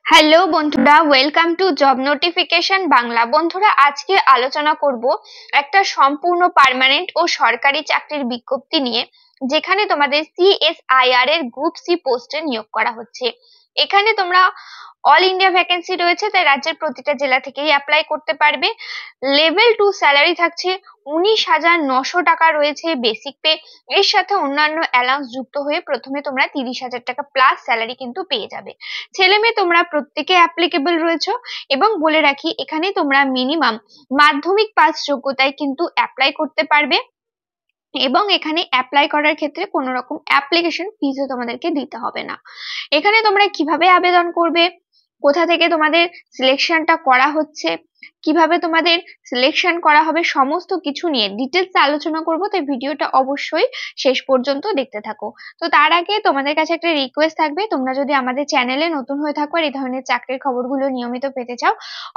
Hello বন্ধুরা, welcome to job notification Bangla. বন্ধুরা, আজকে আলোচনা করব একটা সম্পূর্ণ পার্মানেন্ট ও সরকারি চাকরির বিজ্ঞপ্তি নিয়ে, যেখানে তোমাদের CSIR এর গ্রুপ সি পোস্টে নিয়োগ করা হচ্ছে। এখানে তোমরা অল ইন্ডিয়া ভ্যাকেন্সি রয়েছে, তাই রাজ্যের প্রতিটা জেলা থেকেই অ্যাপ্লাই করতে পারবে। লেভেল 2 স্যালারি থাকছে 19,900 টাকা রয়েছে বেসিক পে। এর সাথে অন্যান্য অ্যালাউন্স যুক্ত হয়ে প্রথমে তোমরা 30,000 টাকা প্লাস স্যালারি কিন্তু পেয়ে যাবে। ছেলে মেয়ে তোমরা প্রত্যেকে অ্যাপ্লিকেবল রয়েছে। এবং বলে রাখি, এখানে তোমরা মিনিমাম মাধ্যমিক পাস যোগ্যতায় কিন্তু অ্যাপ্লাই করতে পারবে। এবং এখানে অ্যাপ্লাই করার ক্ষেত্রে কোনো রকম অ্যাপ্লিকেশন ফিজও তোমাদেরকে দিতে হবে না। এখানে তোমরা কিভাবে আবেদন করবে, কোথা থেকে তোমাদের সিলেকশনটা করা হচ্ছে, কিভাবে তোমাদের সিলেকশন করা হবে, সমস্ত কিছু নিয়ে ডিটেলস আলোচনা করব। তাই ভিডিওটা অবশ্যই শেষ পর্যন্ত দেখতে থাকো। তো তার আগে তোমাদের কাছে একটা রিকোয়েস্ট থাকবে, তোমরা যদি আমাদের চ্যানেলে নতুন হয়ে থাকো আর এই ধরনের চাকরির খবরগুলো নিয়মিত পেতে চাও,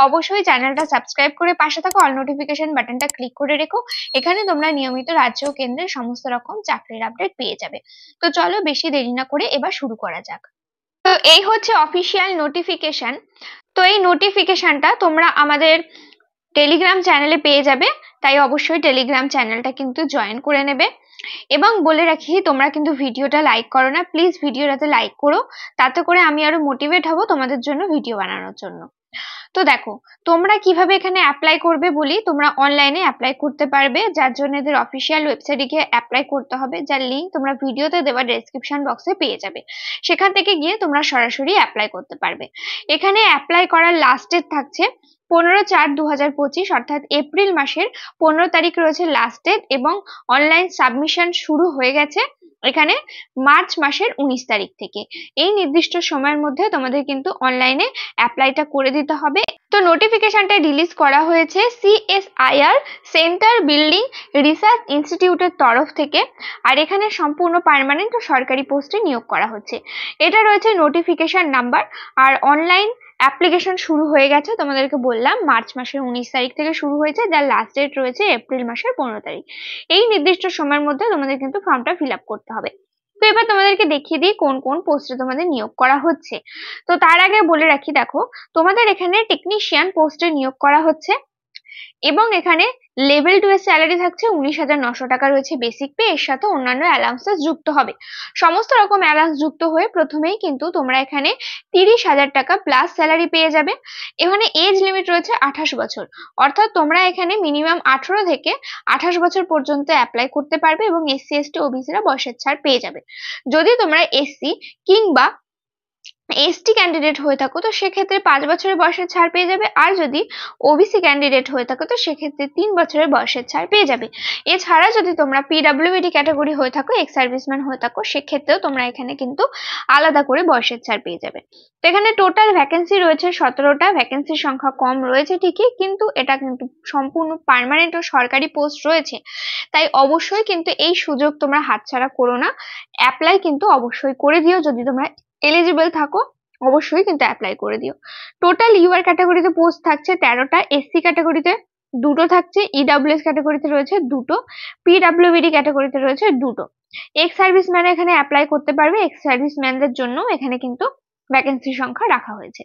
অবশ্যই চ্যানেলটা সাবস্ক্রাইব করে পাশে থাকো অল নোটিফিকেশন বাটনটা ক্লিক করে রেখো। এখানে তোমরা নিয়মিত রাজ্য ও কেন্দ্রের সমস্ত রকম চাকরির আপডেট পেয়ে যাবে। তো চলো বেশি দেরি না করে এবার শুরু করা যাক। তো এই হচ্ছে অফিসিয়াল নোটিফিকেশন। তো এই নোটিফিকেশনটা তোমরা আমাদের টেলিগ্রাম চ্যানেলে পেয়ে যাবে, তাই অবশ্যই টেলিগ্রাম চ্যানেলটা কিন্তু জয়েন করে নেবে। এবং বলে রাখি, তোমরা কিন্তু ভিডিওটা লাইক করো না, প্লিজ ভিডিওটাতে লাইক করো, তাতে করে আমি আরো মোটিভেট হব তোমাদের জন্য ভিডিও বানানোর জন্য। তো দেখো, তোমরা কিভাবে এখানে অ্যাপ্লাই করবে বলি। তোমরা অনলাইনে অ্যাপ্লাই করতে পারবে, যার জন্য এদের অফিসিয়াল ওয়েবসাইটে গিয়ে অ্যাপ্লাই করতে হবে, যার লিঙ্ক তোমরা ভিডিওতে দেওয়া ডেসক্রিপশন বক্সে পেয়ে যাবে। সেখান থেকে গিয়ে তোমরা সরাসরি অ্যাপ্লাই করতে পারবে। এখানে অ্যাপ্লাই করার লাস্ট ডেট থাকছে 15/4/2025, অর্থাৎ এপ্রিল মাসের 15 তারিখ রয়েছে লাস্ট ডেট। এবং অনলাইন সাবমিশন শুরু হয়ে গেছে এখানে মার্চ মাসের 19 তারিখ থেকে। এই নির্দিষ্ট সময়ের মধ্যে তোমাদের কিন্তু অনলাইনে অ্যাপ্লাইটা করে দিতে হবে। তো নোটিফিকেশনটা রিলিজ করা হয়েছে CSIR সেন্টার বিল্ডিং রিসার্চ ইনস্টিটিউটের তরফ থেকে। আর এখানে সম্পূর্ণ পার্মানেন্ট ও সরকারি পোস্টে নিয়োগ করা হচ্ছে। এটা রয়েছে নোটিফিকেশন নাম্বার। আর অনলাইন অ্যাপ্লিকেশন শুরু হয়ে গেছে, তোমাদেরকে বললাম মার্চ মাসের 19 তারিখ থেকে শুরু হয়েছে, যার লাস্ট ডেট রয়েছে এপ্রিল মাসের 15 তারিখ। এই নির্দিষ্ট সময়ের মধ্যে তোমাদের কিন্তু ফর্মটা ফিল আপ করতে হবে। তো এবার তোমাদেরকে দেখিয়ে দিই কোন কোন পোস্টে তোমাদের নিয়োগ করা হচ্ছে। তো তার আগে বলে রাখি, দেখো তোমাদের এখানে টেকনিশিয়ান পোস্টে নিয়োগ করা হচ্ছে। এবং এখানে লেভেল 2 এর স্যালারি থাকছে 19,900 টাকা রয়েছে বেসিক পে। এর সাথে অন্যান্য অ্যালাউন্সেস যুক্ত হবে। সমস্ত রকম অ্যালাউন্স যুক্ত হয়ে প্রথমেই কিন্তু তোমরা এখানে 30,000 টাকা প্লাস স্যালারি পেয়ে যাবে। এখানে এজ লিমিট রয়েছে 28 বছর, অর্থাৎ তোমরা এখানে মিনিমাম 18 থেকে 28 বছর পর্যন্ত অ্যাপ্লাই করতে পারবে। এবং SC ST ওবিসিরা বয়সের ছাড় পেয়ে যাবে। যদি তোমরা SC কিংবা ST ক্যান্ডিডেট হয়ে থাকো, তো সেক্ষেত্রে 5 বছরের বয়সের ছাড় পেয়ে যাবে। আর যদি OBC ক্যান্ডিডেট হয়ে থাকো, তো সেক্ষেত্রে 3 বছরের বয়সের ছাড় পেয়ে যাবে। এছাড়া যদি তোমরা PWD ক্যাটাগরি হয়ে থাকো, এক্স সার্ভিসম্যান হয়ে থাকো, সেক্ষেত্রেও তোমরা এখানে কিন্তু আলাদা করে বয়সের ছাড় পেয়ে যাবে। তো এখানে টোটাল ভ্যাকেন্সি রয়েছে 17টা। ভ্যাকেন্সির সংখ্যা কম রয়েছে ঠিকই, কিন্তু এটা কিন্তু সম্পূর্ণ পার্মানেন্ট ও সরকারি পোস্ট রয়েছে। তাই অবশ্যই কিন্তু এই সুযোগ তোমরা হাতছাড়া করো না। অ্যাপ্লাই কিন্তু অবশ্যই করে দিও, যদি তোমরা এলিজিবল থাকো অবশ্যই কিন্তু অ্যাপ্লাই করে দিও। টোটাল UR ক্যাটাগরিতে পোস্ট থাকছে 13টা, SC ক্যাটাগরিতে 2টো থাকছে, EWS ক্যাটাগরিতে রয়েছে 2টো, PWD ক্যাটাগরিতে রয়েছে 2টো। এক্স সার্ভিসম্যান এখানে অ্যাপ্লাই করতে পারবে। এক্স সার্ভিসম্যানদের জন্য এখানে কিন্তু ভ্যাকেন্সির সংখ্যা রাখা হয়েছে।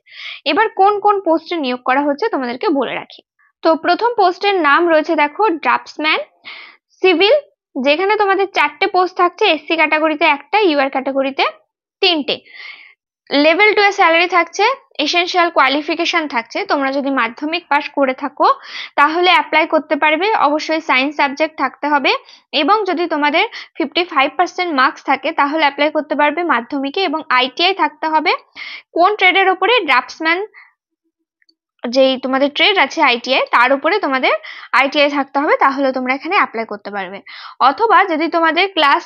এবার কোন কোন পোস্টে নিয়োগ করা হচ্ছে তোমাদেরকে বলে রাখি। তো প্রথম পোস্টের নাম রয়েছে, দেখো, ড্রাফটসম্যান সিভিল, যেখানে তোমাদের 4টে পোস্ট থাকছে। SC ক্যাটাগরিতে 1টা, UR ক্যাটাগরিতে 3টে। লেভেল 2 এর স্যালারি থাকছে, এসেনশিয়াল কোয়ালিফিকেশন থাকছে। তোমরা যদি মাধ্যমিক পাস করে থাকো তাহলে অ্যাপ্লাই করতে পারবে। অবশ্যই সায়েন্স সাবজেক্ট থাকতে হবে। এবং যদি তোমাদের 55% মার্কস থাকে তাহলে অ্যাপ্লাই করতে পারবে মাধ্যমিকে। এবং ITI থাকতে হবে। কোন ট্রেডের উপরে? ড্রাফটসম্যান, যেই তোমাদের ট্রেড আছে ITI, তার উপরে তোমাদের ITI থাকতে হবে, তাহলে তোমরা এখানে অ্যাপ্লাই করতে পারবে। অথবা যদি তোমাদের ক্লাস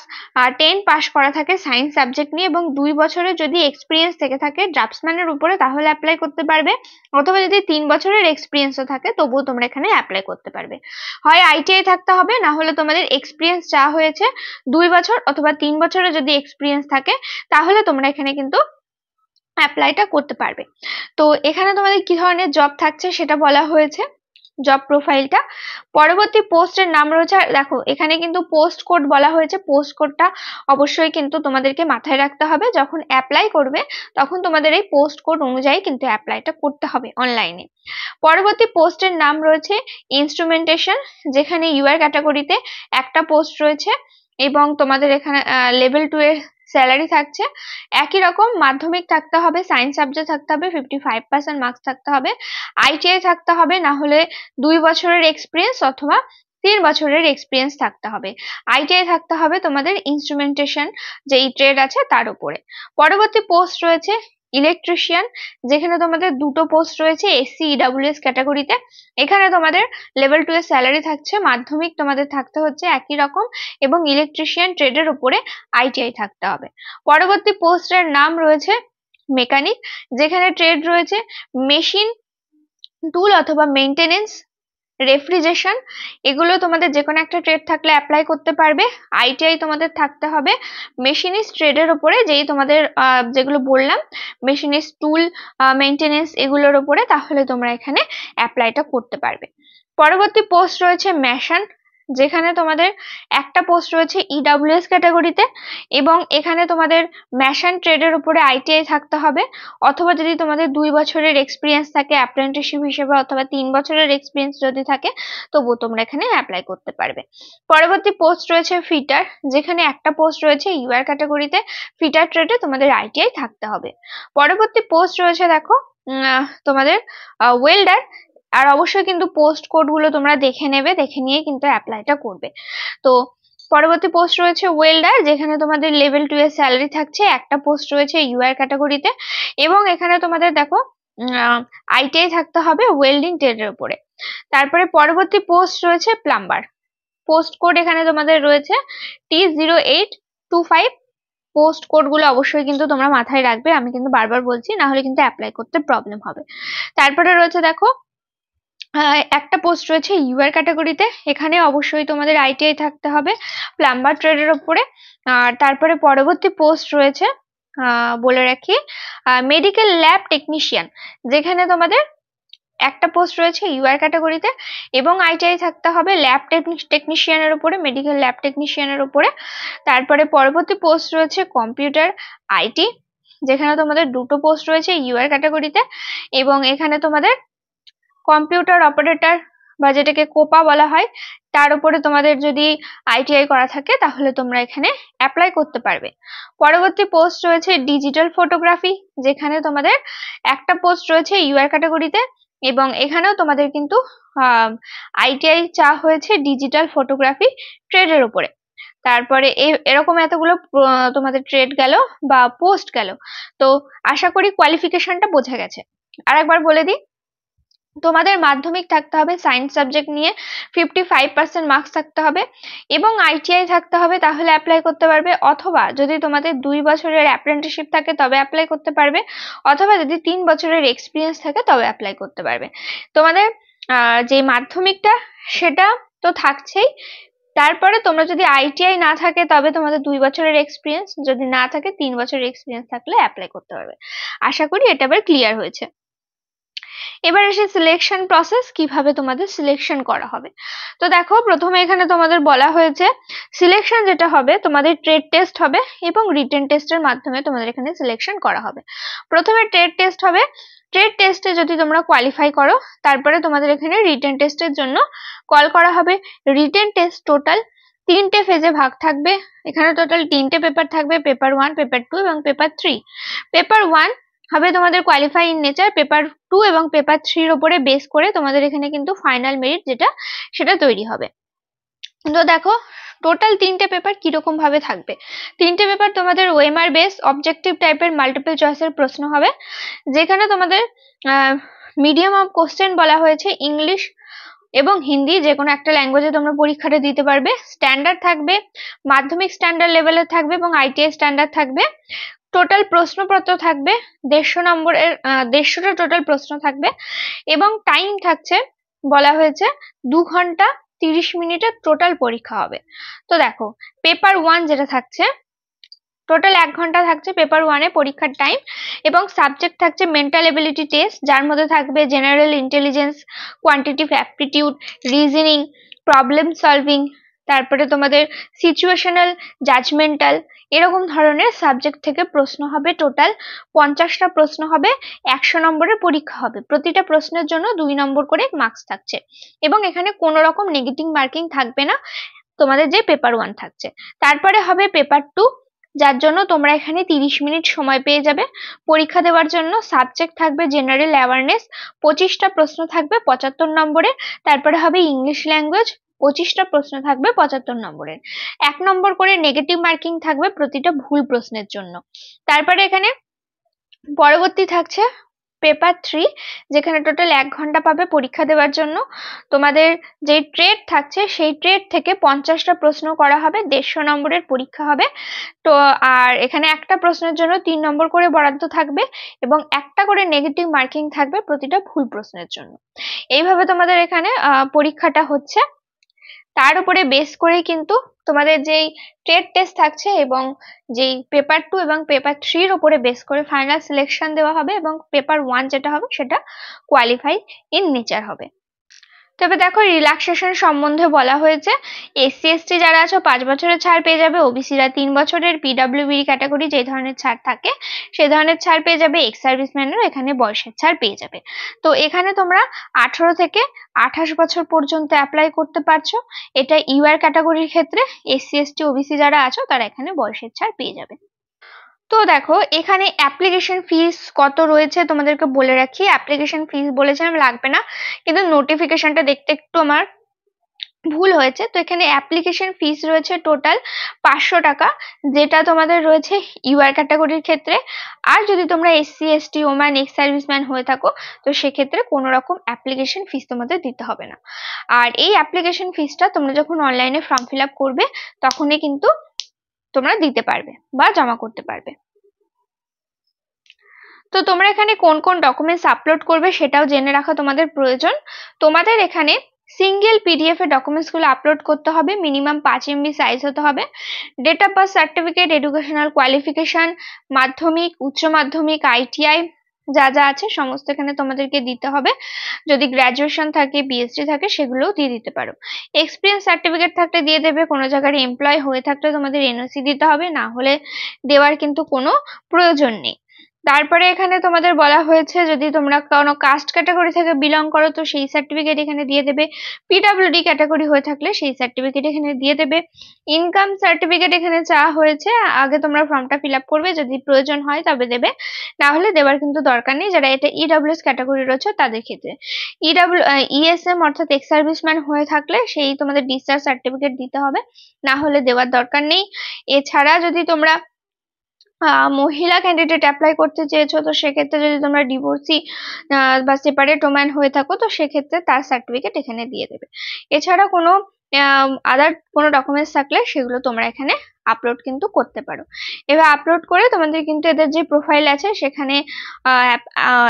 10 পাস করা থাকে সায়েন্স সাবজেক্ট নিয়ে এবং 2 বছরের যদি এক্সপিরিয়েন্স থেকে থাকে ড্রাফটসম্যানের উপরে, তাহলে অ্যাপ্লাই করতে পারবে। অথবা যদি 3 বছরের এক্সপিরিয়েন্সও থাকে তবুও তোমরা এখানে অ্যাপ্লাই করতে পারবে। হয় ITI থাকতে হবে, না হলে তোমাদের এক্সপিরিয়েন্স যা হয়েছে 2 বছর অথবা 3 বছরের যদি এক্সপিরিয়েন্স থাকে তাহলে তোমরা এখানে কিন্তু অ্যাপ্লাইটা করতে পারবে। তো এখানে তোমাদের কি ধরনের জব থাকছে সেটা বলা হয়েছে। জব প্রোফাইলটা। পরবর্তী পোস্টের নাম রয়েছে, দেখো এখানে কিন্তু পোস্ট কোড বলা হয়েছে, পোস্ট কোডটা অবশ্যই কিন্তু তোমাদেরকে মাথায় রাখতে হবে, যখন অ্যাপ্লাই করবে তখন তোমাদের এই পোস্ট কোড অনুযায়ী কিন্তু অ্যাপ্লাইটা করতে হবে অনলাইনে। পরবর্তী পোস্টের নাম রয়েছে ইনস্ট্রুমেন্টেশন, যেখানে ইউআর ক্যাটাগরিতে একটা পোস্ট রয়েছে এবং তোমাদের এখানে লেভেল 2 এর স্যালারি থাকছে। একই রকম মাধ্যমিক থাকতে হবে, সায়েন্স সাবজেক্ট থাকতে হবে, 55% মার্কস থাকতে হবে, আইটিআই থাকতে হবে, না হলে 2 বছরের এক্সপিরিয়েন্স অথবা 3 বছরের এক্সপিরিয়েন্স থাকতে হবে। আইটিআই থাকতে হবে তোমাদের ইনস্ট্রুমেন্টেশন যেই ট্রেড আছে তার উপরে। পরবর্তী পোস্ট রয়েছে ইলেকট্রিশিয়ান, যেখানে তোমাদের দুটো পোস্ট রয়েছে এসসি ইডাব্লিউএস ক্যাটাগরিতে। এখানে তোমাদের লেভেল 2 এর স্যালারি থাকছে, মাধ্যমিক তোমাদের থাকতে হচ্ছে একই রকম, এবং ইলেকট্রিশিয়ান ট্রেডের উপরে আইটিআই থাকতে হবে। পরবর্তী পোস্টের নাম রয়েছে মেকানিক, যেখানে ট্রেড রয়েছে মেশিন টুল অথবা মেইনটেনেন্স, রেফ্রিজারেশন, এগুলো তোমাদের যে কোনো একটা ট্রেড থাকলে অ্যাপ্লাই করতে পারবে। আইটিআই তোমাদের থাকতে হবে মেশিনিস্ট ট্রেডের উপরে, যেই তোমাদের যেগুলো বললাম মেশিনিস্ট টুল মেইনটেনেন্স এগুলোর উপরে, তাহলে তোমরা এখানে অ্যাপ্লাইটা করতে পারবে। পরবর্তী পোস্ট রয়েছে মেশন, যেখানে তোমাদের একটা পোস্ট রয়েছে ইডাব্লিউএস ক্যাটাগরিতে এবং এখানে তোমাদের মেশন ট্রেডের উপরে আইটিআই থাকতে হবে, অথবা যদি তোমাদের 2 বছরের এক্সপিরিয়েন্স থাকে অ্যাপ্রেন্টিসশিপ হিসেবে, অথবা 3 বছরের এক্সপিরিয়েন্স যদি থাকে তবুও তোমরা এখানে অ্যাপ্লাই করতে পারবে। পরবর্তী পোস্ট রয়েছে ফিটার, যেখানে একটা পোস্ট রয়েছে ইউআর ক্যাটাগরিতে, ফিটার ট্রেডে তোমাদের আইটিআই থাকতে হবে। পরবর্তী পোস্ট রয়েছে দেখো তোমাদের ওয়েল্ডার, আর অবশ্যই কিন্তু পোস্ট কোড গুলো তোমরা দেখে নেবে, দেখে নিয়ে কিন্তু অ্যাপ্লাইটা করবে। তো পরবর্তী পোস্ট রয়েছে ওয়েল্ডার, যেখানে তোমাদের লেভেল 2 এর স্যালারি থাকছে, একটা পোস্ট রয়েছে ইউআর ক্যাটাগরিতে এবং এখানে তোমাদের দেখো আইটিআই থাকতে হবে ওয়েল্ডিং ট্রেডের উপরে। তারপরে পরবর্তী পোস্ট রয়েছে প্লাম্বার, পোস্ট কোড এখানে তোমাদের রয়েছে T0825। পোস্ট কোড গুলো অবশ্যই কিন্তু তোমরা মাথায় রাখবে, আমি কিন্তু বারবার বলছি, না হলে কিন্তু অ্যাপ্লাই করতে প্রবলেম হবে। তারপরে রয়েছে দেখো একটা পোস্ট রয়েছে ইউআর ক্যাটাগরিতে, এখানে অবশ্যই তোমাদের আইটিআই থাকতে হবে প্লাম্বার ট্রেডের উপরে। আর তারপরে পরবর্তী পোস্ট রয়েছে বলে রাখি মেডিকেল ল্যাব টেকনিশিয়ান, যেখানে তোমাদের একটা পোস্ট রয়েছে ইউআর ক্যাটাগরিতে এবং আইটিআই থাকতে হবে ল্যাব টেকনিশিয়ানের উপরে, মেডিকেল ল্যাব টেকনিশিয়ানের উপরে। তারপরে পরবর্তী পোস্ট রয়েছে কম্পিউটার আইটি, যেখানে তোমাদের দুটো পোস্ট রয়েছে ইউআর ক্যাটাগরিতে এবং এখানে তোমাদের কম্পিউটার অপারেটর বা যেটাকে কোপা বলা হয় তার উপরে তোমাদের যদি আইটিআই করা থাকে তাহলে তোমরা এখানে অ্যাপ্লাই করতে পারবে। পরবর্তী পোস্ট রয়েছে ডিজিটাল ফটোগ্রাফি, যেখানে তোমাদের একটা পোস্ট রয়েছে ইউআর ক্যাটাগরিতে এবং এখানেও তোমাদের কিন্তু আইটিআই চা হয়েছে ডিজিটাল ফটোগ্রাফি ট্রেডের উপরে। তারপরে এরকম এতগুলো তোমাদের ট্রেড গেল বা পোস্ট গেল। তো আশা করি কোয়ালিফিকেশনটা বোঝা গেছে। আরেকবার বলে দিই, তোমাদের মাধ্যমিক থাকতে হবে সায়েন্স সাবজেক্ট নিয়ে, 55% মার্কস থাকতে হবে এবং আইটিআই থাকতে হবে, তাহলে অ্যাপ্লাই করতে পারবে। অথবা যদি তোমাদের 2 বছরের অ্যাপ্রেন্টিসশিপ থাকে তবে অ্যাপ্লাই করতে পারবে, অথবা যদি 3 বছরের এক্সপিরিয়েন্স থাকে তবে অ্যাপ্লাই করতে পারবে। তোমাদের যে মাধ্যমিকটা সেটা তো থাকছেই, তারপরে তোমরা যদি আইটিআই না থাকে তবে তোমাদের 2 বছরের এক্সপিরিয়েন্স, যদি না থাকে 3 বছরের এক্সপিরিয়েন্স থাকলে অ্যাপ্লাই করতে পারবে। আশা করি এটা এবার ক্লিয়ার হয়েছে। এবার এসে সিলেকশন প্রসেস, কিভাবে তোমাদের সিলেকশন করা হবে। তো দেখো প্রথমে এখানে তোমাদের বলা হয়েছে সিলেকশন যেটা হবে তোমাদের ট্রেড টেস্ট হবে এবং রিটেন টেস্টের মাধ্যমে তোমাদের এখানে সিলেকশন করা হবে। প্রথমে ট্রেড টেস্ট হবে, ট্রেড টেস্টে যদি তোমরা কোয়ালিফাই করো তারপরে তোমাদের এখানে রিটেন টেস্টের জন্য কল করা হবে। রিটেন টেস্ট টোটাল 3টে ফেজে ভাগ থাকবে, এখানে টোটাল 3টে পেপার থাকবে, পেপার 1, পেপার 2 এবং পেপার 3। পেপার 1 হবে তোমাদের কোয়ালিফাই ইন নেচার, পেপার 2 এবং পেপার 3 এর উপরে বেস করে তোমাদের এখানে কিন্তু ফাইনাল মেরিট যেটা সেটা তৈরি হবে। তো দেখো টোটাল 3টে পেপার কিরকম ভাবে থাকবে। 3টে পেপার তোমাদের ওএমআর বেস অবজেক্টিভ টাইপের মাল্টিপল চয়েসের প্রশ্ন হবে, যেখানে তোমাদের মিডিয়াম অফ কোশ্চেন বলা হয়েছে ইংলিশ এবং হিন্দি, যে কোনো একটা ল্যাঙ্গুয়েজে তোমরা পরীক্ষাটা দিতে পারবে। স্ট্যান্ডার্ড থাকবে মাধ্যমিক স্ট্যান্ডার্ড লেভেলের থাকবে এবং আইটিআই স্ট্যান্ডার্ড থাকবে। টোটাল প্রশ্নপত্র থাকবে 150 নম্বরের, 150টা টোটাল প্রশ্ন থাকবে এবং টাইম থাকছে বলা হয়েছে 2 ঘন্টা 30 মিনিটের টোটাল পরীক্ষা হবে। তো দেখো পেপার 1 যেটা থাকছে টোটাল 1 ঘন্টা থাকছে পেপার 1 এ পরীক্ষার টাইম, এবং সাবজেক্ট থাকছে মেন্টাল এবিলিটি টেস্ট, যার মধ্যে থাকবে general intelligence, quantitative aptitude, reasoning, problem solving, তারপরে তোমাদের সিচুয়েশনাল, জাজমেন্টাল, এরকম ধরনের সাবজেক্ট থেকে প্রশ্ন হবে। টোটাল 50টা প্রশ্ন হবে, 100 নম্বরের পরীক্ষা হবে। প্রতিটা প্রশ্নের জন্য 2 নম্বর করে মার্কস থাকছে, এবং এখানে কোনো রকম নেগেটিভ মার্কিং থাকবে না তোমাদের যে পেপার 1 থাকছে। তারপরে হবে পেপার 2, যার জন্য তোমরা এখানে 30 মিনিট সময় পেয়ে যাবে পরীক্ষা দেওয়ার জন্য। সাবজেক্ট থাকবে জেনারেল অ্যাওয়ারনেস, 25টা প্রশ্ন থাকবে 75 নম্বরের। তারপরে হবে ইংলিশ ল্যাঙ্গুয়েজ, 25টা প্রশ্ন থাকবে 75 নম্বরের। 1 নম্বর করে নেগেটিভ মার্কিং থাকবে প্রতিটা ভুল প্রশ্নের জন্য। তারপরে এখানে পরবর্তী থাকছে পেপার 3, যেখানে টোটাল 1 ঘন্টা পাবে পরীক্ষা দেওয়ার জন্য। তোমাদের যে ট্রেড থাকছে সেই ট্রেড থেকে 50টা প্রশ্ন করা হবে, 150 নম্বরের পরীক্ষা হবে। তো আর এখানে একটা প্রশ্নের জন্য 3 নম্বর করে বরাদ্দ থাকবে, এবং একটা করে নেগেটিভ মার্কিং থাকবে প্রতিটা ভুল প্রশ্নের জন্য। এইভাবে তোমাদের এখানে পরীক্ষাটা হচ্ছে। তার উপরে বেস করে কিন্তু তোমাদের যেই ট্রেড টেস্ট থাকছে এবং যেই পেপার 2 এবং পেপার 3 এর উপরে বেস করে ফাইনাল সিলেকশন দেওয়া হবে, এবং পেপার 1 যেটা হবে সেটা কোয়ালিফাই ইন নেচার হবে। তবে দেখো, রিল্যাক্সেশন সম্বন্ধে বলা হয়েছে, এসসি এসটি যারা আছো 5 বছরের ছাড় পেয়ে যাবে, ওবিসিরা 3 বছরের, পিডব্লিউবি ক্যাটাগরি যে ধরনের ছাড় থাকে সেই ধরনের ছাড় পেয়ে যাবে, এক্স সার্ভিসম্যানেরও এখানে বয়সের ছাড় পেয়ে যাবে। তো এখানে তোমরা 18 থেকে 28 বছর পর্যন্ত অ্যাপ্লাই করতে পারছো। এটা ইউআর ক্যাটাগরির ক্ষেত্রে। এসসি এসটি ওবিসি যারা আছো তারা এখানে বয়সের ছাড় পেয়ে যাবে। তো দেখো, এখানে অ্যাপ্লিকেশন ফিস কত রয়েছে তোমাদেরকে বলে রাখি। অ্যাপ্লিকেশন ফিস বলেছিলাম লাগবে না, কিন্তু নোটিফিকেশনটা দেখতে একটু আমার ভুল হয়েছে। তো এখানে অ্যাপ্লিকেশন ফিস রয়েছে টোটাল 500 টাকা, যেটা তোমাদের রয়েছে ইউআর ক্যাটাগরির ক্ষেত্রে। আর যদি তোমরা SC ST woman ex serviceman হয়ে থাকো তো সেক্ষেত্রে কোনো রকম অ্যাপ্লিকেশন ফিস তোমাদের দিতে হবে না। আর এই অ্যাপ্লিকেশন ফিসটা তোমরা যখন অনলাইনে ফর্ম ফিল আপ করবে তখনই কিন্তু তোমরা দিতে পারবে বা জমা করতে পারবে। তো তোমরা এখানে কোন কোন ডকুমেন্টস আপলোড করবে সেটাও জেনে রাখা তোমাদের প্রয়োজন। তোমাদের এখানে সিঙ্গেল পিডিএফ এ ডকুমেন্টস গুলো আপলোড করতে হবে, মিনিমাম 5 MB সাইজ হতে হবে। Date of birth certificate, educational qualification, মাধ্যমিক, উচ্চ মাধ্যমিক, আইটিআই যা যা আছে সমস্ত এখানে তোমাদেরকে দিতে হবে। যদি গ্র্যাজুয়েশন থাকে, পিএইচডি থাকে সেগুলোও দিয়ে দিতে পারো। এক্সপিরিয়েন্স সার্টিফিকেট থাকলে দিয়ে দেবে, কোনো জায়গার এমপ্লয় হয়ে থাকলে তোমাদের এনওসি দিতে হবে, না হলে দেওয়ার কিন্তু কোনো প্রয়োজন নেই। তারপরে এখানে তোমাদের বলা হয়েছে যদি তোমরা কোনো কাস্ট ক্যাটাগরি থেকে বিলং করো তো সেই সার্টিফিকেট এখানে দিয়ে দেবে, পিডব্লিউডি ক্যাটাগরি হয়ে থাকলে সেই সার্টিফিকেট এখানে দিয়ে দেবে। ইনকাম সার্টিফিকেট এখানে চাওয়া হয়েছে, আগে তোমরা ফর্মটা ফিল আপ করবে, যদি প্রয়োজন হয় তবে দেবে, না হলে দেওয়ার কিন্তু দরকার নেই যারা এটা ইডব্লিউএস ক্যাটাগরি রয়েছে তাদের ক্ষেত্রে। ইএসএম অর্থাৎ এক্স সার্ভিসম্যান হয়ে থাকলে সেই তোমাদের ডিসচার্জ সার্টিফিকেট দিতে হবে, না হলে দেওয়ার দরকার নেই। এছাড়া যদি তোমরা মহিলা ক্যান্ডিডেট অ্যাপ্লাই করতে চেয়েছো তো সেক্ষেত্রে যদি তোমরা ডিভোর্সি বা সেপারেট ওম্যান হয়ে থাকো তো সেক্ষেত্রে তার সার্টিফিকেট এখানে দিয়ে দেবে। এছাড়া কোনো আদার কোনো ডকুমেন্টস থাকলে সেগুলো তোমরা এখানে আপলোড কিন্তু করতে পারো। এবার আপলোড করে তোমাদের কিন্তু এদের যে প্রোফাইল আছে সেখানে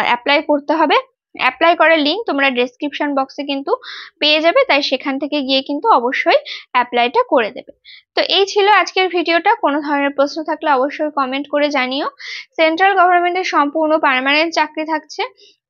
অ্যাপ্লাই করতে হবে। অ্যাপ্লাই করার লিঙ্ক তোমরা ডেসক্রিপশন বক্সে কিন্তু পেয়ে যাবে, তাই সেখান থেকে গিয়ে কিন্তু অবশ্যই অ্যাপ্লাইটা করে দেবে। তো এই ছিল আজকের ভিডিওটা। কোনো ধরনের প্রশ্ন থাকলে অবশ্যই কমেন্ট করে জানিও। সেন্ট্রাল গভর্নমেন্টের সম্পূর্ণ পার্মানেন্ট চাকরি থাকছে,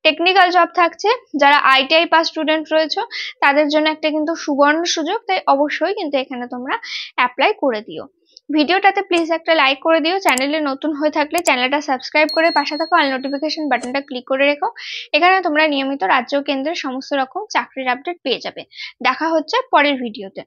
টেকনিক্যাল জব থাকছে। যারা আইটিআই পাস স্টুডেন্ট রয়েছে তাদের জন্য একটা কিন্তু সুবর্ণ সুযোগ, তাই অবশ্যই কিন্তু এখানে তোমরা অ্যাপ্লাই করে দিও। ভিডিওটাতে প্লিজ একটা লাইক করে দিও। চ্যানেলে নতুন হয়ে থাকলে চ্যানেলটা সাবস্ক্রাইব করে পাশে থাকা অল নোটিফিকেশন বাটনটা ক্লিক করে রেখো। এখানে তোমরা নিয়মিত রাজ্য ও কেন্দ্রের সমস্ত রকম চাকরির আপডেট পেয়ে যাবে। দেখা হচ্ছে পরের ভিডিওতে।